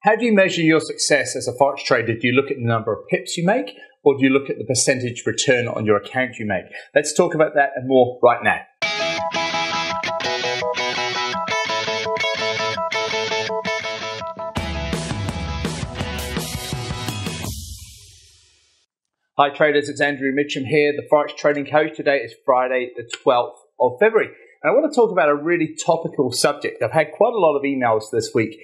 How do you measure your success as a Forex trader? Do you look at the number of pips you make, or do you look at the percentage return on your account you make? Let's talk about that and more right now. Hi traders, it's Andrew Mitchem here, the Forex Trading Coach. Today is Friday the 12th of February. And I want to talk about a really topical subject. I've had quite a lot of emails this week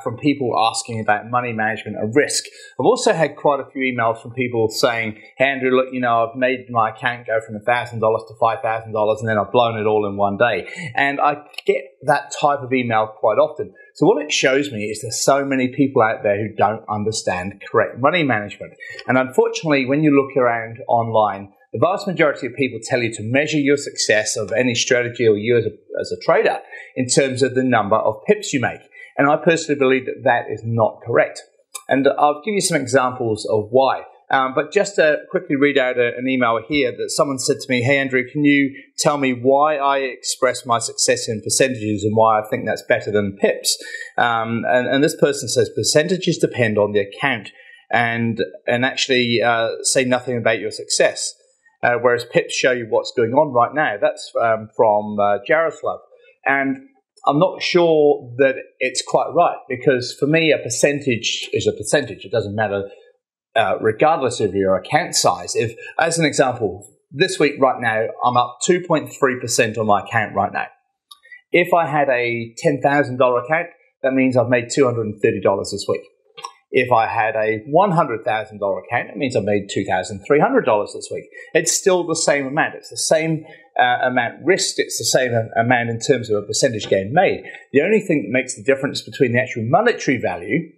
from people asking about money management and risk. I've also had quite a few emails from people saying, hey Andrew, look, I've made my account go from $1,000 to $5,000 and then I've blown it all in one day. And I get that type of email quite often. So what it shows me is there's so many people out there who don't understand correct money management. And unfortunately, when you look around online, the vast majority of people tell you to measure your success of any strategy or you as a trader in terms of the number of pips you make. And I personally believe that that is not correct. And I'll give you some examples of why. But just to quickly read out an email here that someone said to me, hey Andrew, can you tell me why I express my success in percentages and why I think that's better than pips? And this person says percentages depend on the account and actually say nothing about your success. Whereas pips show you what's going on right now. That's from Jaroslav. And I'm not sure that it's quite right because for me, a percentage is a percentage. It doesn't matter regardless of your account size. If, as an example, this week right now, I'm up 2.3% on my account right now. If I had a $10,000 account, that means I've made $230 this week. If I had a $100,000 account, it means I made $2,300 this week. It's still the same amount. It's the same amount risked. It's the same amount in terms of a percentage gain made. The only thing that makes the difference between the actual monetary value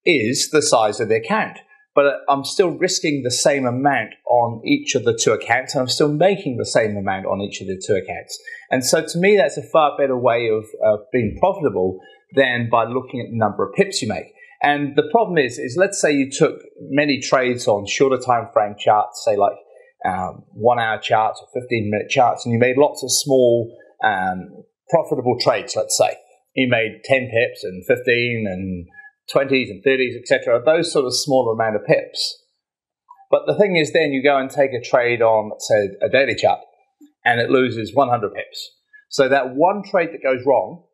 is the size of the account. But I'm still risking the same amount on each of the two accounts, and I'm still making the same amount on each of the two accounts. And so to me, that's a far better way of being profitable than by looking at the number of pips you make. And the problem is let's say you took many trades on shorter time frame charts, say like 1 hour charts or 15-minute charts, and you made lots of small profitable trades, let's say. You made 10 pips and 15 and 20s and 30s, etc., those sort of smaller amount of pips. But the thing is then you go and take a trade on, let's say, a daily chart, and it loses 100 pips. So that one trade that goes wrong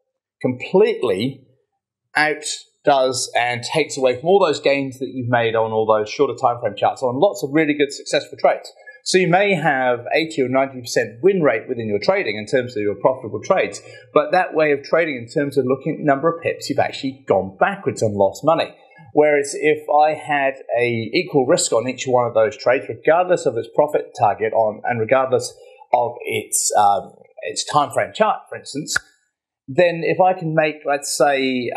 completely outdoes and takes away from all those gains that you've made on all those shorter time frame charts on lots of really good successful trades. So you may have 80 or 90% win rate within your trading in terms of your profitable trades, but that way of trading in terms of looking at the number of pips, you've actually gone backwards and lost money. Whereas if I had a equal risk on each one of those trades, regardless of its profit target and regardless of its time frame chart, for instance, then if I can make, let's say,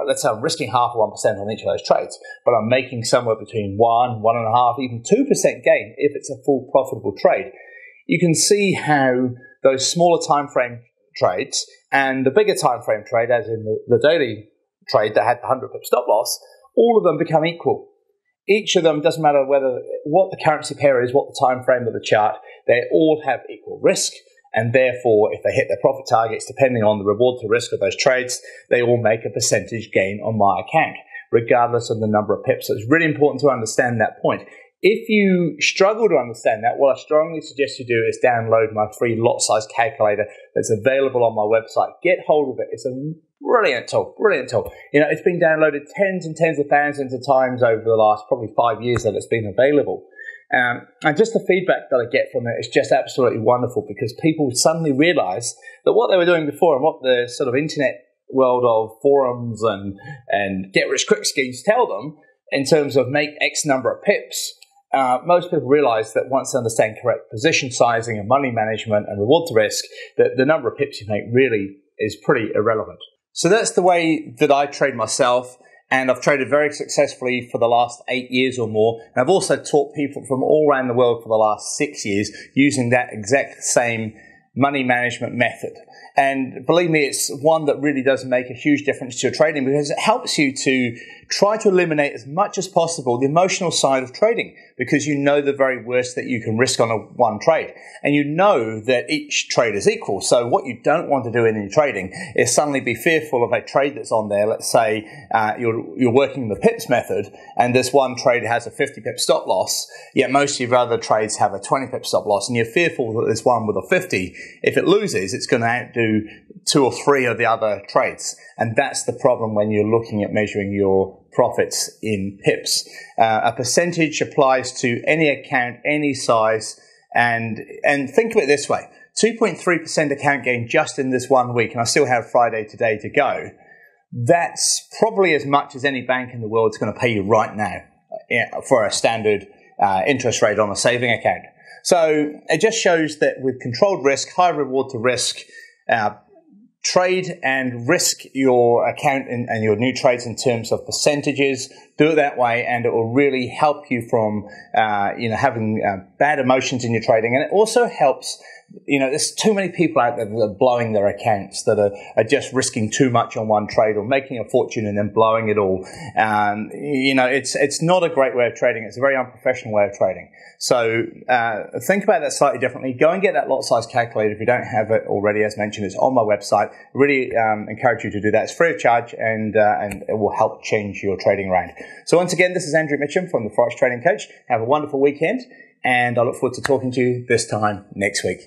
let's say I'm risking half or 1% on each of those trades, but I'm making somewhere between 1, 1.5, even 2% gain if it's a full profitable trade. You can see how those smaller time frame trades and the bigger time frame trade, as in the daily trade that had the 100 pip stop loss, all of them become equal. Each of them, doesn't matter what the currency pair is, what the time frame of the chart, they all have equal risk. And therefore, if they hit their profit targets, depending on the reward to risk of those trades, they all make a percentage gain on my account, regardless of the number of pips. So it's really important to understand that point. If you struggle to understand that, what I strongly suggest you do is download my free lot size calculator that's available on my website. Get hold of it. It's a brilliant tool, brilliant tool. It's been downloaded tens and tens of thousands of times over the last probably 5 years that it's been available. And just the feedback that I get from it is just absolutely wonderful because people suddenly realize that what they were doing before and what the sort of internet world of forums and get-rich-quick schemes tell them in terms of make X number of pips, most people realize that once they understand correct position sizing and money management and reward to risk, that the number of pips you make really is pretty irrelevant. So that's the way that I trade myself. And I've traded very successfully for the last 8 years or more. And I've also taught people from all around the world for the last 6 years using that exact same money management method. And believe me, it's one that really does make a huge difference to your trading because it helps you to try to eliminate as much as possible the emotional side of trading, because you know the very worst that you can risk on one trade. And you know that each trade is equal. So what you don't want to do in your trading is suddenly be fearful of a trade that's on there. Let's say you're working the pips method, and this one trade has a 50 pip stop loss, yet most of your other trades have a 20 pip stop loss, and you're fearful that this one with a 50, if it loses, it's going to outdo 2 or 3 of the other trades. And that's the problem when you're looking at measuring your profits in pips. A percentage applies to any account, any size, and think of it this way: 2.3% account gain just in this 1 week, and I still have Friday today to go. That's probably as much as any bank in the world is going to pay you right now for a standard interest rate on a saving account. So it just shows that with controlled risk, high reward to risk, trade and risk your account and your new trades in terms of percentages. Do it that way, and it will really help you from having bad emotions in your trading. And it also helps. There's too many people out there that are blowing their accounts, that are just risking too much on one trade or making a fortune and then blowing it all. It's not a great way of trading. It's a very unprofessional way of trading. So think about that slightly differently. Go and get that lot size calculator if you don't have it already. As mentioned, it's on my website. I really encourage you to do that. It's free of charge, and it will help change your trading round. So once again, this is Andrew Mitchem from the Forex Trading Coach. Have a wonderful weekend, and I look forward to talking to you this time next week.